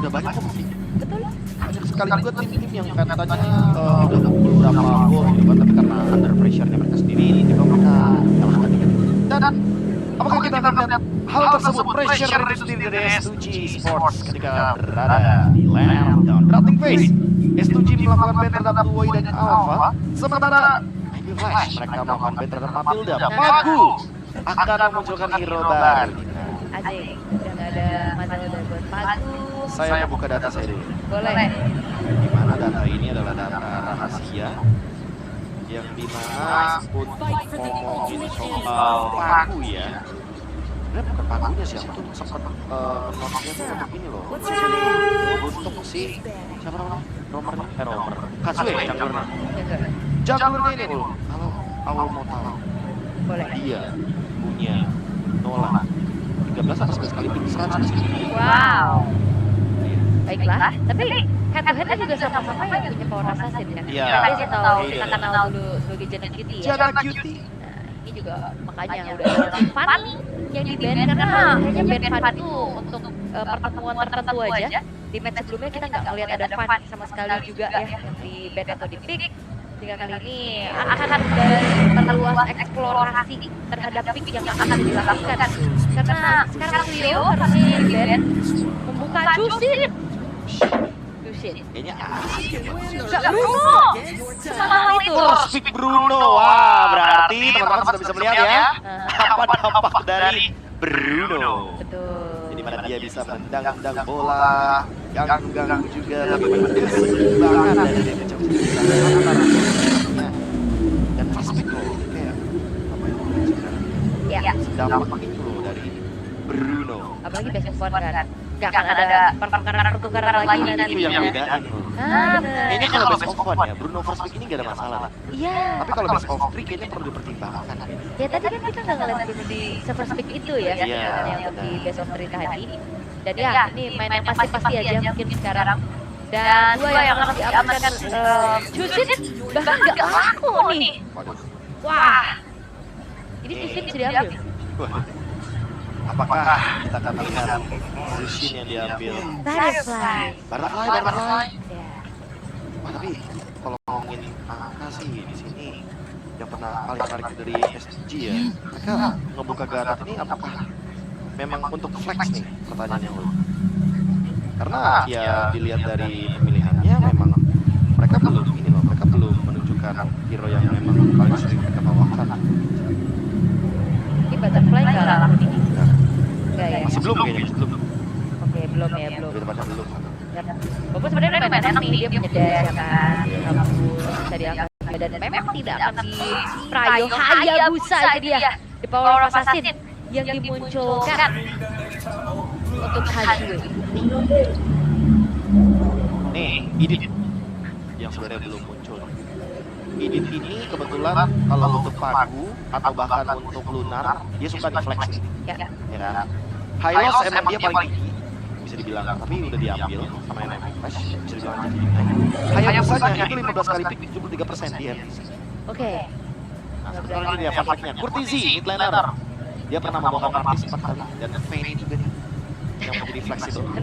udah banyak kok. Betul. Banyak sekali juga tim-tim yang katanya udah beberapa gol gitu kan, tapi karena under pressure-nya mereka sendiri, tiba mereka kalahkan gitu. Dan apakah kita akan melihat hal tersebut, pressure itu sendiri dari S2G Sports ketika berada di lane down routing phase? S2G melakukan ban terhadap Tuwai dan Alpha, sementara Ivy Flash mereka melakukan ban terhadap Matilda. Pagu akan memunculkan hero baru. Asik, udah gak ada Matilda buat Pagu. Saya membuka data saya dulu. Boleh. Di mana data ini adalah data rahasia yang dimana untuk ngomongin soal Pagu ya. Sebenarnya bukan Pagunya sih, aku tuh sempat menotnya tuh untuk ini loh. Untuk si siapa namanya? Romer. Katsue junglernya. Junglernya ini loh. Kalau awal mau tahu. Boleh. Dia punya Nolan 13 atau 11 kali pick 100. Wow. Baiklah, tapi head to headnya juga sama-sama yang punya power assassin kan? Iya. Kita tahu, kita kenal dulu sebagai Jana Cutie ya. Jana Cutie. Nah, ini juga makanya udah ada Fan yang di ban karena kayaknya ban Fan itu untuk pertemuan tertentu aja. Di match sebelumnya kita nggak ngelihat ada Fan sama sekali juga ya di ban atau di pick. Sehingga kali ini akan ada perluas eksplorasi terhadap pick yang akan dilakukan. Karena sekarang Trio harusnya di ban membuka Cusin. Kayaknya asik ya, Pak. Enggak Bruno. Sama itu. First pick Bruno. Wah, berarti teman-teman sudah bisa melihat ya apa dampak dari Bruno. Betul. Jadi mana dia bisa mendang-dang bola, ganggu juga, bagaimana keseimbangan dari damage yang bisa dilakukan. Dan first pick loh, kayak apa itu sebenarnya? Ya. Dampak itu loh dari Bruno. Apalagi besok pon kan. Gak akan ada pertukaran lagi nanti. Itu yang bedaan loh. Kayaknya kalau best of one ya, Bruno first pick ini gak ada masalah. Iya. Tapi kalau best of three kayaknya perlu dipertimbangkan. Ya tadi kan kita nggak ngeliat Bruno di first pick itu ya, Iya, yang di best of three tadi. Dan ya, ini main yang pasti-pasti aja mungkin sekarang. Dan dua yang harus diamankan Cusin bahkan nggak laku nih. Wah. Ini Cusin bisa diambil. Apakah kita akan melihat Zushin yang diambil? Butterfly. Butterfly. Ya. Wah, tapi kalau ngomongin angka sih di sini yang pernah paling menarik dari SG ya, mereka ngebuka Garat ini apakah memang untuk flex nih, pertanyaannya lo? Karena ya dilihat dari pemilihannya memang mereka belum ini loh, mereka belum menunjukkan hero yang memang paling sering mereka bawakan. Ini Butterfly nggak laku nih. Enggak ya? Masih belum kayaknya, masih belum. Oke, belum ya, belum. Lebih tepatnya belum. Walaupun sebenarnya lumayan enak nih, dia punya dash kan, kabur, bisa diangkat. Dan memang tidak akan di Prayo Hayabusa itu dia, di Power of Assassin yang dimunculkan untuk Hajue. Nih, Idit yang sebenarnya belum muncul. Idit ini kebetulan kalau untuk Pagu atau bahkan untuk Lunar, dia suka di flex nih. Ya. Ya kan? Hylos emang dia paling tinggi, bisa dibilang, tapi udah diambil sama yang Flash, bisa dibilang jadi Hayabusanya itu 15 kali pick 73% dia. Oke. Nah, sebetulnya ini dia favoritnya. Kurtizi, mid laner. Dia pernah membawa Martis 4 kali, dan Vayne juga nih, yang menjadi fleksibel. Ini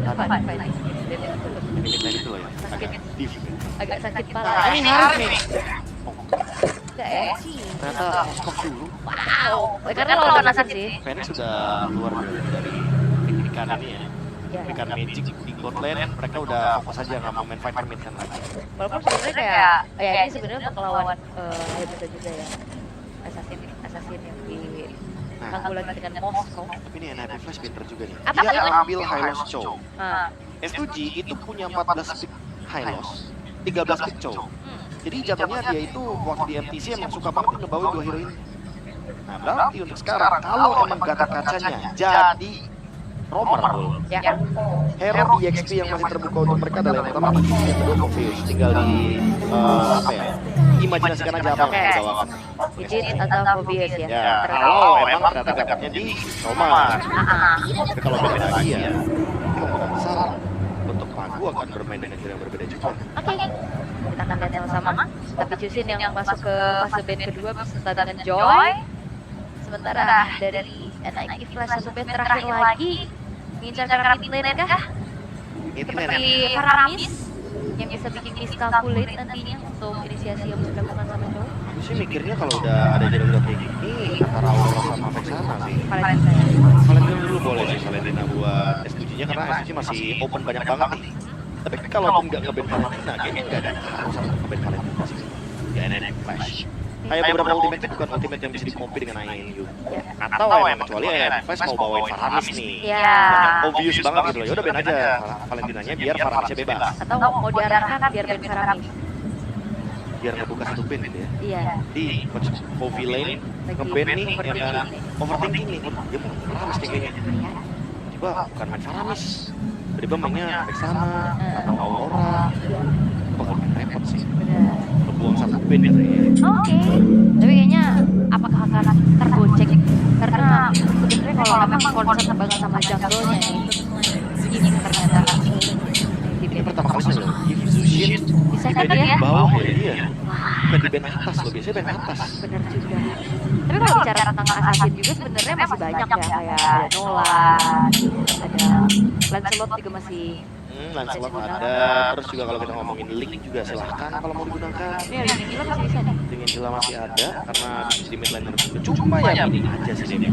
mid lane itu loh ya, agak div. Agak sakit kepala. Ini harus nih. Enggak ya? Ternyata skop dulu. Wow. Karena lawan Assassin sih. Vayne sudah keluar dari pick-pickan ini ya. Pick-pickan Magic di bot lane, mereka udah fokus aja nggak mau main fighter mid kan lagi. Walaupun sebenarnya kayak, ya ini sebenarnya untuk lawan Hayabusa juga ya. Assassin yang di tangguh lagi dengan Moskow. Tapi ini NIP Flash pinter juga nih. Apa Dia tuh? ambil Hylos Chow. S2G itu punya 14 pick Hylos, 13 pick Chow. Jadi jatuhnya dia itu waktu di MTC emang suka banget ngebawa dua hero ini. Nah berarti untuk sekarang kalau emang gatot kacanya jadi Romer, Ya. hero EXP yang masih terbuka untuk mereka adalah yang pertama yang kedua Movius. Tinggal di apa ya? Imajinasikan aja apa yang Oke. dibawakan. Ijin atau Mobius ya. Ya, kalau emang ternyata gatotnya di Romer. Tapi kalau beda lagi ya, kemungkinan besar untuk Pagu akan bermain dengan hero yang berbeda juga. Oke. Kita akan lihat sama-sama. Tapi Cusin yang masuk ke fase band kedua beserta dengan Joy. Sementara dari NIP Flash satu band terakhir lagi mengincar mid lane kah? seperti Faramis yang bisa bikin miscalculate nantinya untuk inisiasi yang bisa dilakukan sama cowok. Aku sih mikirnya kalau udah ada jarak kayak gini antara Aurora sama Vexana sih. Valentina ya. Valentina dulu boleh sih Valentina buat S2-nya karena S2 masih open banyak banget nih. Tapi kalau pun nggak nge-ban Valentina, kayaknya nggak ada harus nge-ban Valentina sih. Ya enak Flash. Kayak beberapa ultimate itu bukan ultimate yang bisa di-compare dengan INU. Atau emang kecuali Flash mau bawain Faramis nih. Ya. Yang obvious banget gitu loh. Ya udah ban aja Valentinanya biar Faramisnya bebas. Atau mau diarahkan biar Ben Faramis. Biar ngebuka satu pin gitu ya. Iya. Di Kofi Lane nge-ban nih ya kan. Overthinking nih. Dia mau Faramis nih kayaknya. Coba bukan main Faramis. Tiba-tiba mainnya Vexana atau Aurora. Bakal main repot sih. Benar. Buang satu pin gitu ya. Oke. Tapi kayaknya apakah akan tergocek? Karena sebenarnya kalau memang concern banget sama jungle-nya itu ini ternyata Ini pertama kali sih loh. If Zushin bisa di kan band ya? bawah ya dia. Bukan di band atas loh. Biasanya band atas. Benar juga. Tapi kalau bicara tentang assassin juga sebenarnya masih banyak ya, kayak ada Nolan, ada Lancelot juga masih. Lancelot ada. Terus juga kalau kita ngomongin Link juga silahkan kalau mau digunakan. Ini yang ini juga masih bisa nih. Dengan Angela masih ada karena di mid laner juga. Cuma ya ini aja sih dia.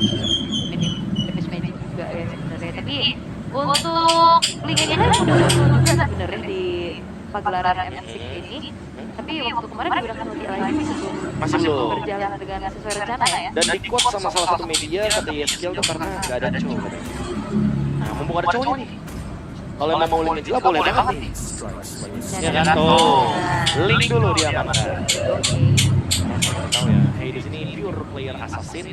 Damage magic juga ya sebenarnya. Tapi untuk linknya kan udah muncul juga sebenarnya di pagelaran M6 ini. Tapi waktu kemarin digunakan lagi sebelum Masih belum. berjalan dengan sesuai rencana ya. Dan di quote sama salah satu media kata ESL tuh karena nggak ada cowok katanya. Nah, mumpung ada cowoknya nih. Kalau emang mau link Angela boleh banget nih. Ya kan tuh. Link dulu dia aman kan. Tahu ya. Hey di sini pure player assassin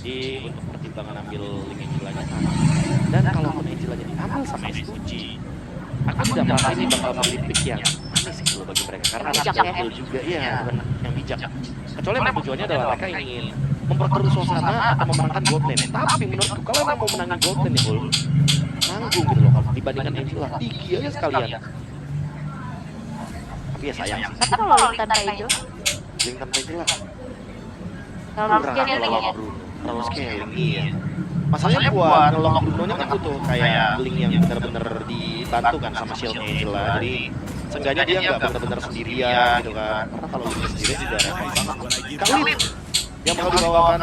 di untuk pertimbangan ambil link Angela-nya sama. Dan kalau pun Angela-nya diambil sama S2G, aku tidak merasa ini bakal menjadi pick yang aneh sih kalau bagi mereka karena Bijak yang ya. skill juga ya, bukan yang bijak. Kecuali memang tujuannya adalah mereka ingin memperkeruh suasana atau memenangkan gold lane. Tapi menurutku kalau memang mau menangin gold lane nih, Bul, nanggung gitu loh kalau dibandingkan Angela. Tinggi aja sekalian. Tapi ya sayang sih. Tapi kalau link tanpa Angel, Link tanpa Angela. kalau Kurang scaling kalau ya. Bruno. Terlalu scaling, iya. Masalahnya buat ngelok Bruno-nya kan butuh kayak link yang benar-benar dibantu kan sama shieldnya Angela. Jadi seenggaknya dia nggak benar-benar sendirian gitu kan. Karena kalau link sendirian juga repot banget. Khalid yang bakal dibawakan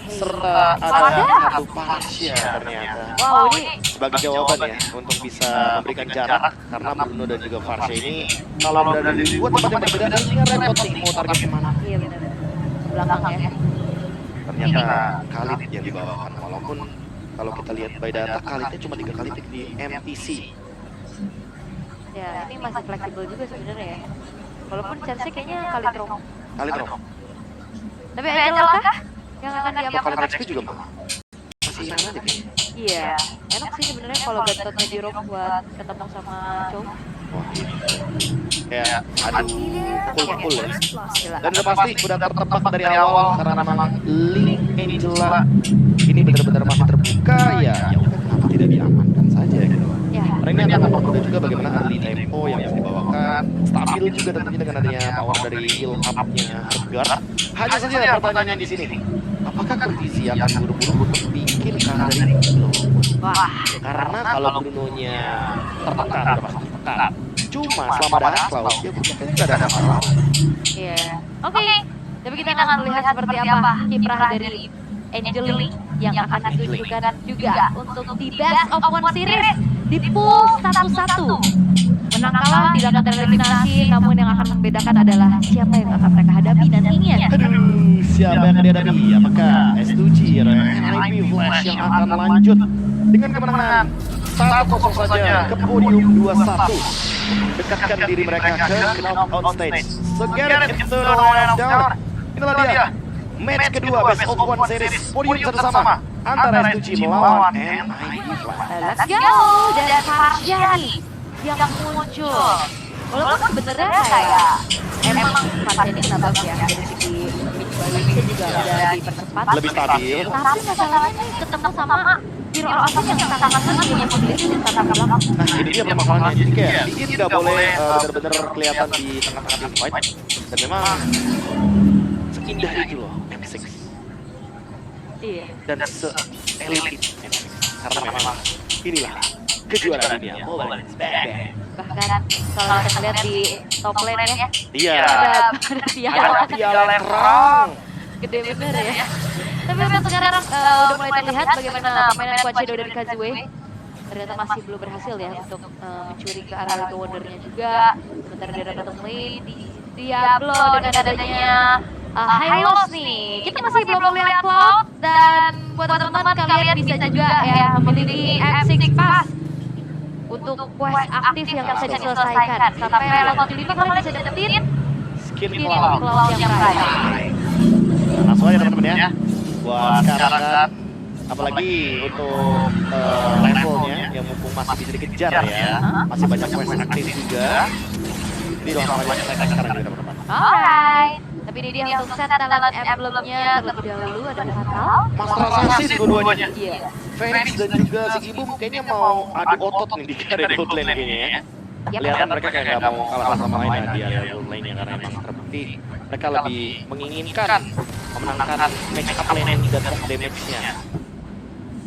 serta ada satu Pasha ternyata. Wow, ini Sebagai jawaban ya untuk bisa memberikan jarak karena Bruno dan juga Farsha ini kalau berada di dua tempat yang berbeda artinya repot nih mau target kemana. iya benar. Ke belakang ya. Ternyata Khalid yang dibawakan walaupun kalau kita lihat by data Khalidnya cuma 3 kali pick di MTC. Ya, ini masih fleksibel juga sebenarnya ya. Walaupun chance kayaknya kali drop. Khalid Rock. Tapi Angel kah yang akan Kalau diambil? Khalid XP juga masih hilang aja kayaknya. Iya, enak sih sebenarnya kalau Gantotnya di rock buat ketemu sama cowok. Wah, kayak aduh pukul ya. Gila. Dan udah pasti udah tertebak dari awal karena memang link Angela ini benar-benar masih terbuka ya. Ya udah kenapa tidak diamankan saja gitu. Ya, Karena ini akan mempermudah juga bagaimana early tempo yang bisa dibawakan. Stabil juga tentunya dengan adanya power dari heal up-nya Edgar. Hanya saja pertanyaannya di sini. Apakah kondisi akan buru-buru untuk bikin kalah dari Bruno? wah, Karena kalau Bruno-nya tertekan, udah pasti tertekan. Cuma selama ada Klaus, dia punya kayaknya nggak ada masalah. iya. Oke, tapi kita akan melihat seperti apa kiprah dari Angelique yang akan ditujukan juga untuk di Best of One Series di pool 1-1. Menang kalah tidak akan tereliminasi, namun yang akan membedakan adalah siapa yang akan mereka hadapi nantinya. Aduh, siapa yang dihadapi? Apakah S2G atau NIP Flash yang akan lanjut dengan kemenangan 1-0 saja ke podium 2-1? Dekatkan diri mereka ke knockout stage. So get it into the round down. Inilah dia match kedua Best of One Series podium satu sama antara S2G melawan NIP Flash. Let's go! Dan Farjani yang muncul. Walaupun sebenarnya kayak emang Farjani kena buff ya dari segi mid balance juga udah dipercepat. Lebih stabil. Tapi masalahnya nih ketemu sama Hero Asam yang sangat-sangat punya mobility di tata belakang. Nah ini dia permasalahannya, jadi kayak dia tidak boleh benar-benar kelihatan di tengah-tengah tim fight. Dan memang seindah itu loh M6 Iya. dan se-elit itu M6. Karena memang inilah kejuaraan dunia Mobile Legends. Bahkan kalau kita lihat di top lane ya, Iya. ada Piala yang terang. gede bener ya. Tapi untuk sekarang udah mulai terlihat bagaimana permainan Quachedo dan Kazue ternyata masih belum berhasil ya untuk mencuri ke arah Lego Wonder-nya juga. Sementara di bottom lane di Diablo dengan adanya Hylos nih, kita masih belum melihat Cloud, dan buat teman-teman kalian bisa juga ya memiliki M6 Pass untuk quest aktif yang bisa diselesaikan. Sampai level 75 kalian bisa dapetin Skin skin Cloud. Cloud yang raya. Langsung aja teman-teman ya. Buat sekarang kan, apalagi untuk levelnya yang mumpung masih bisa dikejar ya, masih banyak quest aktif juga. Jadi langsung aja kita sekarang juga teman-teman. Alright, tapi ini dia untuk set talent emblemnya terlebih dahulu ada Fatal. Master Assassin dua-duanya. Iya. Phoenix dan juga si Ibum kayaknya mau adu otot nih di area gold lane kayaknya ya. Kelihatan mereka kayak nggak mau kalah sama lain ya di area gold lane karena emang terbukti mereka lebih menginginkan memenangkan match up lane dan top damage-nya.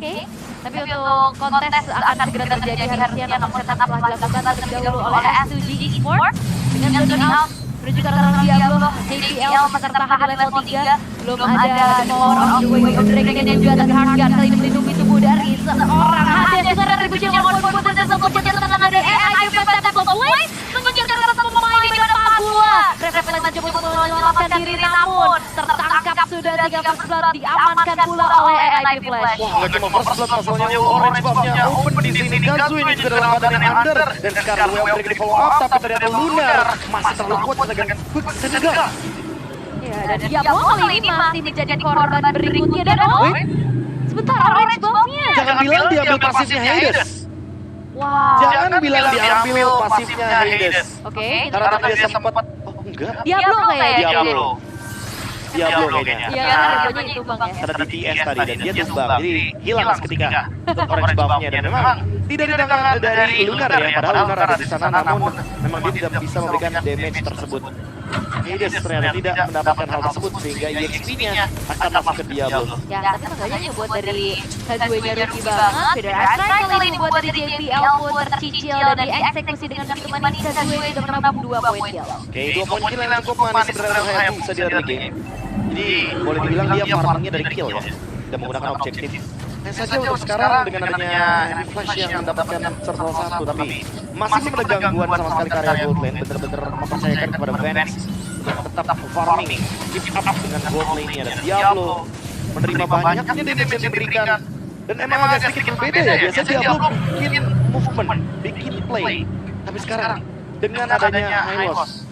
Oke, tapi untuk kontes akan segera terjadi harusnya, namun setup telah dilakukan terlebih dahulu oleh S2G Esports dengan zoning out menuju ke arah Diablo, JPL masih tertahan di level 3. Belum ada Power of the Way of Dragon dan juga ada Hard Gun kali ini melindungi tubuh dari seorang Hades. Besar retribusi yang membuat dan sebuah jatuh tenang ada AI Defense Tap of Flame mengejar ke arah pemain di mana Pagula. Refleks mencoba untuk menyelamatkan diri namun tertangkap sudah 3 first blood diamankan pula oleh AI Flash. Wah, nggak cuma first blood masalahnya, orange buff-nya open di sini. Kazue ini juga dalam keadaan yang under, dan sekarang Way of Dragon di follow up, tapi ternyata Lunar masih terlalu kuat dengan quick Senega. Ya, dan Diablo kali ini masih menjadi korban berikutnya dan sebentar orange buff-nya. Jangan bilang diambil pasifnya Hades. Wow. Jangan bilang diambil pasifnya Hades. Oke. Karena tadi dia sempat, oh enggak, Diablo kayaknya. Diablo. Diablo kayaknya. Iya, karena harganya itu bang ya. Karena di TS tadi dan dia tumbang, jadi hilang seketika untuk orange buff-nya dan memang tidak ditangkap dari Lunar ya, padahal Lunar ada di sana namun memang dia tidak bisa memberikan damage tersebut. Hades ternyata tidak mendapatkan hal tersebut sehingga EXP-nya akan masuk ke Diablo. Ya, tapi makanya buat dari Kazue-nya rugi banget. Federal Strike kali ini buat dari JPL pun tercicil dan dieksekusi dengan begitu manis. Kazue sudah menambah 2 poin kill. Oke, 2 poin kill yang cukup manis sebenarnya saya bisa dilihat di game. Jadi boleh dibilang dia farmingnya dari kill ya, dan menggunakan objektif. Hanya saja untuk sekarang dengan adanya Heavy Flash yang mendapatkan circle 1, tapi masih belum ada gangguan sama sekali ke area gold lane. Bener-bener mempercayakan kepada Vance untuk tetap farming, keep up dengan gold lane-nya, dan Diablo menerima banyaknya damage yang diberikan. Dan emang agak sedikit berbeda ya, biasanya Diablo bikin movement, bikin play. Tapi sekarang dengan adanya Hylos,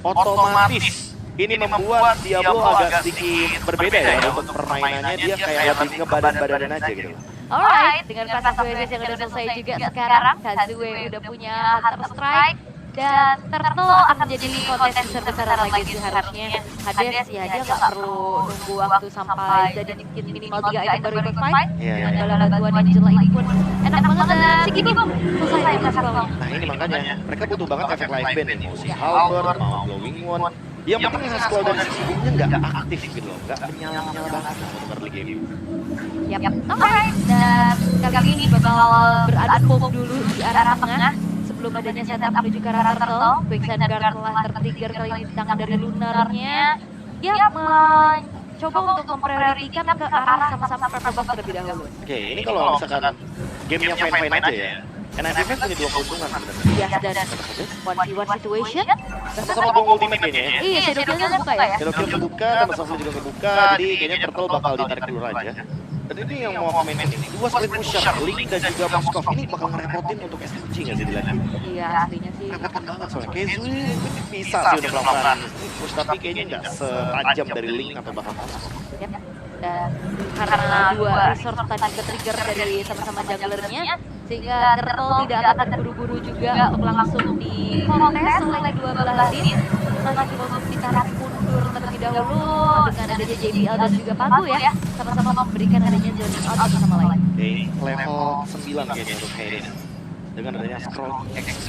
otomatis ini membuat Diablo agak sedikit berbeda ya untuk permainannya. Dia kayak lebih ngebadan-badanan aja gitu. Alright, dengan pasang Quest yang udah selesai juga sekarang, Kazue udah punya Hunter Strike dan Turtle akan menjadi kontes besar-besaran lagi sih harusnya. Hades ya dia nggak perlu nunggu waktu sampai jadi bikin minimal 3 item baru ikut fight. Iya. Dengan bantuan Angela ini pun enak banget dan si Gini bom selesai dengan Scroll. Nah ini makanya mereka butuh banget efek live band nih. Mau si Halberd, mau Glowing One. Yang penting Haskell dan Sibumnya nggak aktif gitu loh, nggak menyala-nyala banget untuk early game. Yap, alright. Dan kali ini bakal beradu pop dulu di arah tengah sebelum adanya setup menuju ke arah Turtle. Quicksand Guard telah tertrigger kali ini di tangan dari Lunarnya. Dia mencoba untuk memprioritaskan ke arah sama-sama Purple Box terlebih dahulu. Oke, ini kalau misalkan gamenya fine-fine aja ya. NIFF punya 2 keuntungan sebenarnya. Yes, dan 1v1 situation. Sama-sama bong ultimate kayaknya ya. Iya, Shadow Kill buka ya. Shadow Kill kebuka, dan Safli juga kebuka, jadi kayaknya Turtle bakal ditarik dulu aja. Dan ini yang mau komen ini, 2 split pusher, Link dan juga Moskov ini bakal ngerepotin untuk SMG nggak sih dilihat? Iya, aslinya sih. Repot banget soalnya, Kazue bisa sih udah melakukan push, tapi kayaknya nggak setajam dari Link atau bahkan Moskov. Yap. Dan karena 2 resource tadi ke-trigger dari sama-sama junglernya, sehingga Turtle tidak akan terburu-buru juga untuk langsung di kontes oleh kedua belah tim. Masih coba untuk ditarik mundur terlebih dahulu dengan adanya JBL dan juga Pagu ya, sama-sama memberikan adanya zoning out satu sama lain. Oke, level 9 kayaknya untuk Hades dengan adanya scroll XP,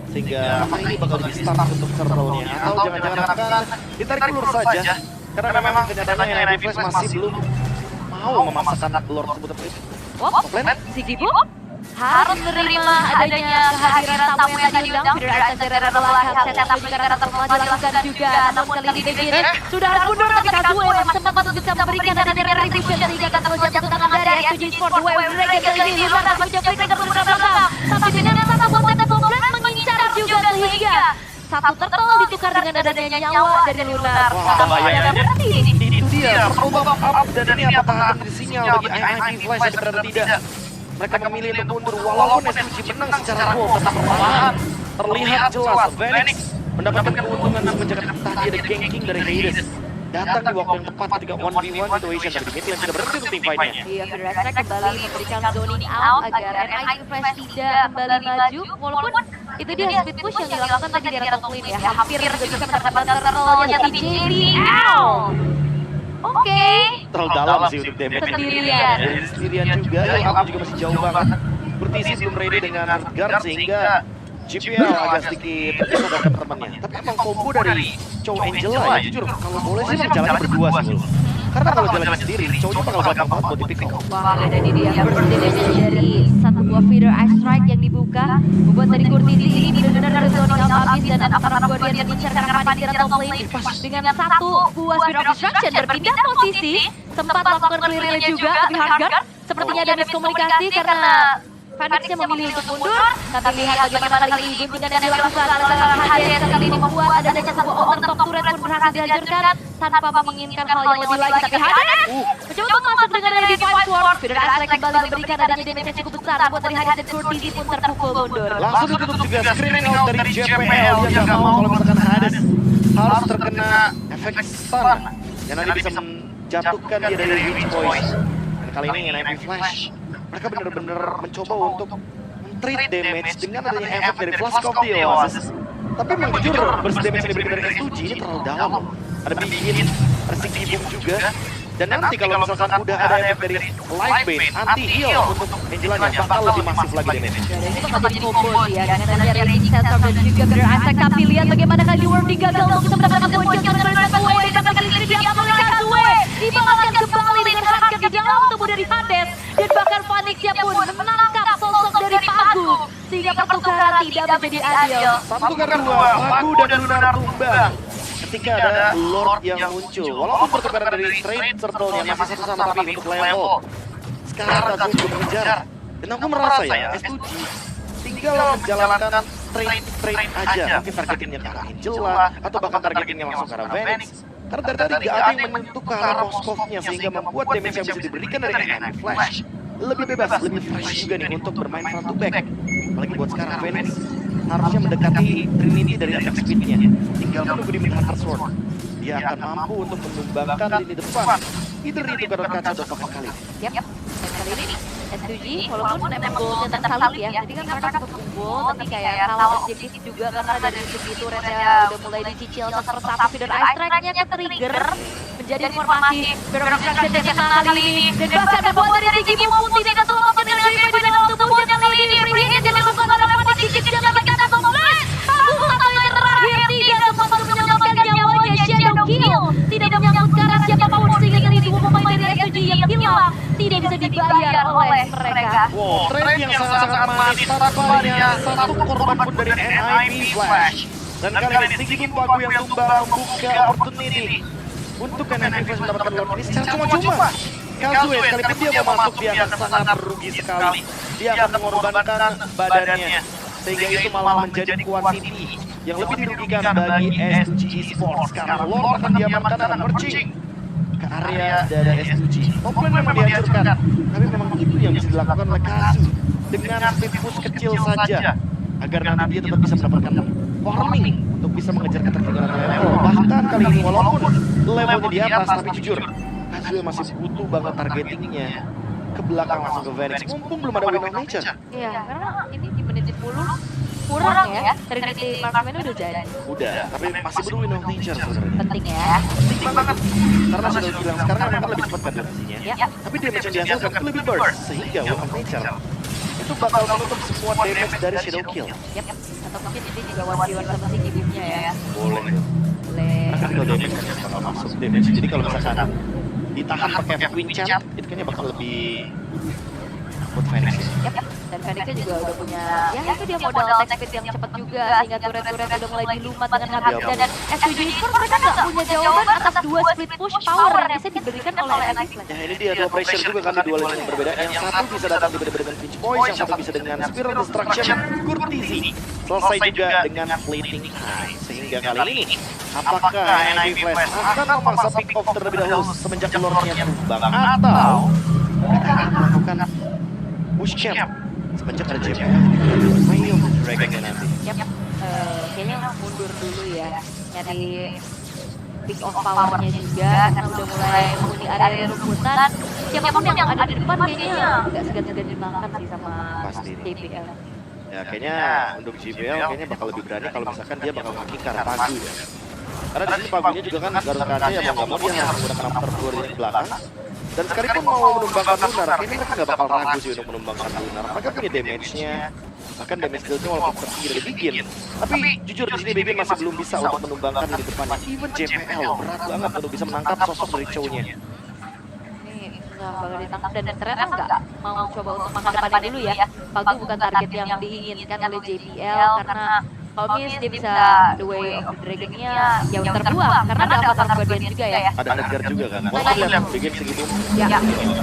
sehingga apa ini bakal di start untuk Turtle-nya, atau jangan-jangan akan ditarik ulur saja karena memang kenyataannya NIFF Flash masih belum mau memasakkan lore tersebut. Wop, Offline? si Gibo harus menerima adanya kehadiran tamu yang tadi diundang. Feeder Access dari Rebel Headset yang juga karakter telah dilakukan juga. Namun kali ini begini sudah harus mundur tapi Kazuo yang sempat untuk bisa memberikan adanya revision sehingga akan terus jatuh tangan dari S2G Sport. Wave Dragon kali ini Lunar dan mencoba Breaker bergerak belakang. Tapi dengan satu buat komplek mengincar juga sehingga satu turtle ditukar dengan adanya nyawa dari Lunar. Wah, bahaya. Ini Itu dia, coba up dan ini apakah akan menjadi sinyal bagi IMP Flash yang benar tidak? Mereka memilih untuk mundur walaupun S2G menang secara gol, tetap perlahan terlihat jelas Phoenix mendapatkan keuntungan semenjak tadi ada ganking dari Hades. Datang di waktu yang tepat ketika 1v1 situation dari mid lane sudah berhenti untuk team fight-nya. Iya, Feeder Access kembali memberikan zoning out agar NIQ Flash tidak kembali maju. Walaupun itu dia speed push yang dilakukan tadi di top lane ya. Hampir juga bisa mendapatkan turtle-nya tapi JD out. Oke. Terlalu dalam sih untuk damage. Sendirian. Sendirian juga, aku juga masih jauh banget. Bertisi belum ready dengan guard sehingga GPL agak sedikit terpisah dari temannya. Tapi emang combo dari Chow Angela ya, jujur kalau boleh sih emang jalannya berdua sih Bul. Karena kalau jalannya sendiri, Chow-nya bakal gampang banget buat dipick. Wah, dan ini dia burst damage dari satu buah feeder ice strike yang dibuka. Membuat dari Kurtisi ini benar-benar ada zoning out habis dan antara Guardian mengincar karena panik di top lane. Dengan satu buah speed of destruction berpindah posisi, sempat melakukan clear-nya juga, tapi Hardguard sepertinya ada miskomunikasi karena Phoenixnya memilih untuk mundur, tapi lihat bagaimana kali ini guntingan yang dilakukan oleh seorang Hades kali ini membuat adanya sebuah overtop turret pun berhasil dihancurkan tanpa menginginkan hal yang lebih lagi. Tapi Hades mencoba untuk masuk dengan ada Divine Sword. Feeder Access kembali memberikan adanya damage yang cukup besar, membuat dari Hades dan Kurtisi pun terpukul mundur. Langsung ditutup juga screening out dari JPL yang gak mau kalau misalkan Hades harus terkena efek stun yang nanti bisa menjatuhkan dia dari Witch Voice. Dan kali ini NIP Flash mereka benar-benar mencoba untuk men-treat damage dengan adanya efek dari Flash of the Oasis. Tapi memang jujur, burst damage yang diberikan dari S2G ini terlalu dalam. Ada big hit, ada Sticky Boom juga. Dan nanti kalau misalkan udah ada efek dari Life Bane, anti-heal untuk Angelanya, bakal lebih masif lagi damage. Dan ini bakal jadi combo ya, dengan adanya Raging Sensor dan juga Feeder Access. Tapi lihat bagaimana kali di World gagal untuk bisa mendapatkan poin jangan dari Kazuo. Dan kali ini diambil oleh Kazuo. Dibalaskan kembali dengan Hardguard di dalam tubuh dari Hades. Dan bahkan Phoenixnya pun menangkap sosok dari Pagu. Sehingga pertukaran tidak menjadi adil. Satu karena dua, Pagu dan Lunar tumbang. Ketika ada Lord yang muncul, walaupun pertukaran dari trade circle-nya masih satu sama tapi untuk level. Sekarang Kazuo juga mengejar. Dan aku merasa ya, S2G tinggal menjalankan trade aja. Mungkin targetingnya ke arah Angela, atau bahkan targetingnya langsung ke arah Phoenix. Karena dari tadi gak ada yang menyentuh ke arah Moskov-nya sehingga membuat damage yang bisa diberikan dari NIP Flash lebih bebas, lebih fresh juga nih untuk bermain front to back. Apalagi buat sekarang Phoenix harusnya mendekati Trinity dari attack speed-nya. Tinggal menunggu di mid-hunter sword. Dia akan mampu untuk menumbangkan lini depan. Either itu Gatot Kaca atau Pakai Kali. Yap, dan kali ini S2G walaupun emang goalnya tak salib ya, jadi kan mereka tetap unggul, tapi kayak kalah objektif juga karena dari segi turretnya udah mulai dicicil satu persatu. Feeder Ice Strike-nya ke-trigger menjadi informasi berobstruction dan menang kali ini. Dan bahkan membuat dari segi mumpung tidak tertolong dengan Riva di dalam tubuhnya kali ini. Free hit yang dilakukan oleh Panik dicicil dengan berkata kompleks. Agung satu yang terakhir tidak sempat menyelamatkan nyawanya. Shadow Kill tidak menyangkut ke arah siapapun sehingga kali dua pemain dari S2G yang hilang tidak bisa dibayar oleh mereka. Wow, trade yang sangat-sangat manis tanpa adanya satu korban pun dari NIP Flash. Dan kali ini Sticky Boom Pagu yang tumbang membuka opportunity untuk NIP Flash mendapatkan Lord ini secara cuma-cuma. Kazuo sekalipun dia mau masuk, dia akan sangat merugi sekali. Dia akan mengorbankan badannya. Sehingga itu malah menjadi quantity yang lebih dirugikan bagi S2G Sports. Karena Lord akan diamankan dan merging ke area dari S2G. Komplain memang dihancurkan, tapi memang itu yang bisa dilakukan oleh Kazu dengan speed push kecil saja agar nanti dia tetap bisa mendapatkan warning untuk bisa mengejar ketertinggalan level. Bahkan kali ini walaupun levelnya di atas, tapi jujur Kazu masih butuh banget targetingnya ke belakang langsung ke Phoenix. Mumpung belum ada Wind of Nature. Iya, karena ini di menit 10 kurang ya, Trinity Marksman udah jadi. Udah, tapi masih perlu Wind of Nature sebenarnya. Penting ya. Penting banget. Karena sudah bilang sekarang memang lebih cepat kan durasinya. Ya. Tapi damage yang dihasilkan itu lebih burst. Sehingga Wind of Nature itu bakal menutup semua damage dari Shadow Kill. Yap. Atau mungkin ini juga one-on-one sama si Gibimnya ya. Boleh. Boleh. Karena kalau damage kan bakal masuk damage. Jadi kalau misalkan ditahan pakai Wind Chant, itu kayaknya bakal lebih buat Phoenix. Yap. Dan Phoenixnya juga udah punya, ya itu dia modal attack speed yang cepat juga, sehingga turret-turret udah mulai dilumat dengan habisnya. Dan S7 Esports mereka nggak punya jawaban atas dua split push power yang bisa diberikan oleh NIP Flash. Ya ini dia dua pressure juga kan di dua lini yang berbeda. Yang satu bisa datang tiba-tiba dengan pinch points, yang satu bisa dengan spiral destruction Kurtizi. Selesai juga dengan fleeting high. Sehingga kali ini, apakah NIP Flash akan memaksa pick off terlebih dahulu semenjak lordnya tumbang, atau mereka akan melakukan push camp semenjak ada JPL Mayo Dragon nanti? Kayaknya mundur dulu ya, nyari pick off powernya juga, karena udah mulai menghuni area rumputan. Siapapun yang ada di depan kayaknya nggak segan-segan dimakan sih sama Pasti. JPL. Ya kayaknya untuk JBL kayaknya bakal lebih berani kalau misalkan dia bakal ngekikar Pagu ya. Karena di sini Pagunya juga kan Garuda kaca ya mau nggak mau dia harus menggunakan after 2 di belakang. Dan sekalipun mau menumbangkan Lunar, kayaknya mereka nggak bakal ragu sih untuk menumbangkan Lunar. Mereka punya damage-nya, bahkan damage deal-nya walaupun tertinggi dari Bigin. Tapi jujur di sini Bigin masih belum bisa untuk menumbangkan di depannya. Even JPL berat banget untuk bisa menangkap sosok dari Chow-nya. Nggak bakal ditangkap dan ternyata nggak mau coba untuk makan depannya dulu ya. Pagu bukan target yang diinginkan oleh JBL karena kalau miss dia bisa the way of the dragon-nya jauh terbuang karena ada avatar guardian juga ya. Ada Edgar juga kan. Mau lihat Bigin segitu. Ya.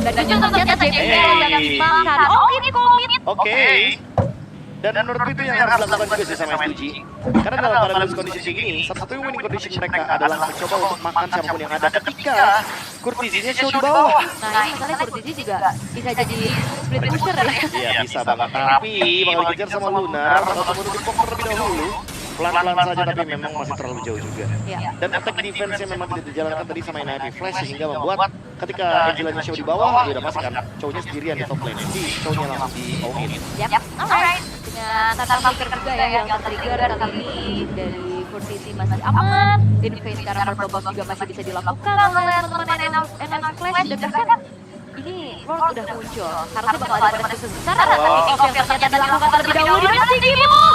Dan jujur ternyata JBL yang dimakan. Oh ini komit. Oke. Dan menurutku itu yang harus dilakukan juga sih sama S2G. Karena dalam pada kondisi kayak gini, satu-satunya winning condition mereka adalah mencoba untuk makan siapapun yang ada ketika Kurtizinya show di bawah. Nah ini masalahnya Kurtizi juga bisa jadi split pusher ya. Iya bisa banget, tapi bakal dikejar sama Lunar, bakal keburu dipok terlebih dahulu. Pelan-pelan saja tapi memang masih terlalu jauh juga. Dan attack defense-nya memang tidak dijalankan tadi sama NIP Flash sehingga membuat ketika Angelanya show di bawah, dia udah pasti kan Chow-nya sendirian di top lane. Jadi Chow-nya langsung di all-in. Alright. Dengan Tatar Maker juga ya yang tertrigger kali ini dari Kurtizi masih aman. Invade karena Murderbox juga masih bisa dilakukan oleh teman-teman NIP Flash dan bahkan ini Lord udah muncul. Harusnya bakal ada pada besar off yang ternyata dilakukan terlebih dahulu di mana Gimu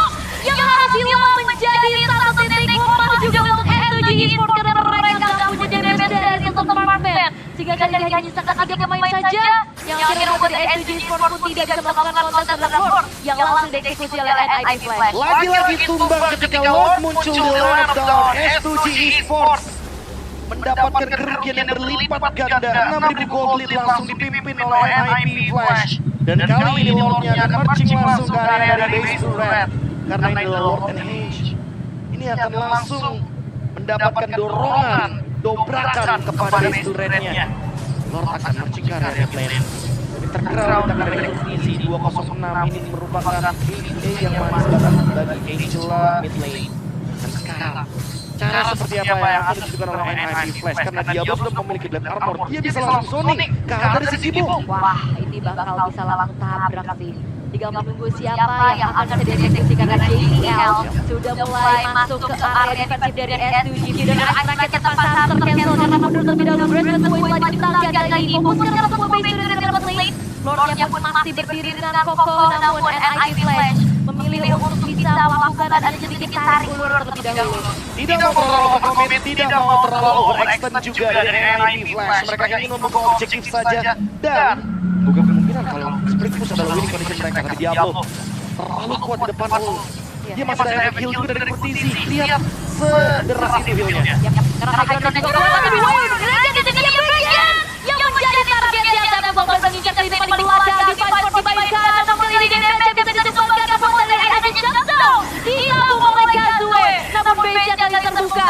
yang hasilnya menjadi satu titik lemah juga untuk S2G Esports karena mereka nggak punya damage dari satu department sehingga kali ini hanya nyisakan 3 pemain saja yang akhirnya dari S2G Esports pun tidak bisa melakukan kontak terhadap Lord yang langsung dieksekusi oleh NIP Flash. Lagi-lagi tumbang ketika Lord muncul di lane down. S2G Esports mendapatkan kerugian yang berlipat ganda. 6.000 gold lead langsung dipimpin oleh NIP Flash. Dan kali ini Lordnya akan marching langsung ke area dari base to red. Karena ini adalah Lord and Hage. Ini akan langsung mendapatkan dorongan, dobrakan kepada base to rednya. Lord akan marching ke area mid lane. Jadi terkerau dengan rekrutisi 206 ini merupakan KA yang manis banget bagi Angela mid lane. Dan sekarang cara seperti apa yang akan ditunjukkan oleh NIP Flash karena Diablo sudah memiliki Black Armor, dia bisa langsung zoning ke arah dari si Gimu. Wah, ini bakal bisa langsung tabrak sih. Tinggal menunggu siapa yang akan bisa dieksekusi karena JBL sudah mulai masuk ke area defensif dari S2G dan rakyat terpaksa tercancel karena mundur terlebih dahulu. Brandon Boy telah ditangkap kali ini. Fokus karena semua base sudah dapat lane. Lordnya pun masih berdiri dengan kokoh namun NIP Flash memilih untuk bisa melakukan ada sedikit tarik ulur terlebih dahulu. Tidak mau terlalu overcommit, tidak mau terlalu overextend juga dari NIP Flash. Mereka ingin membuka objektif saja dan bukan kemungkinan kalau split push adalah winning condition mereka. Tapi Diablo terlalu kuat di depan ult. Dia masih ada efek heal juga dari Kurtizi. Lihat sederas itu healnya. Karena Hydra juga kuat tapi yang menjadi target di atas Fox mengincar kali ini melacak di fight for dimainkan namun kali ini damage bisa ditumbangkan karena Fox dari ada jatuh ditabung oleh Kazue namun base-nya kali terbuka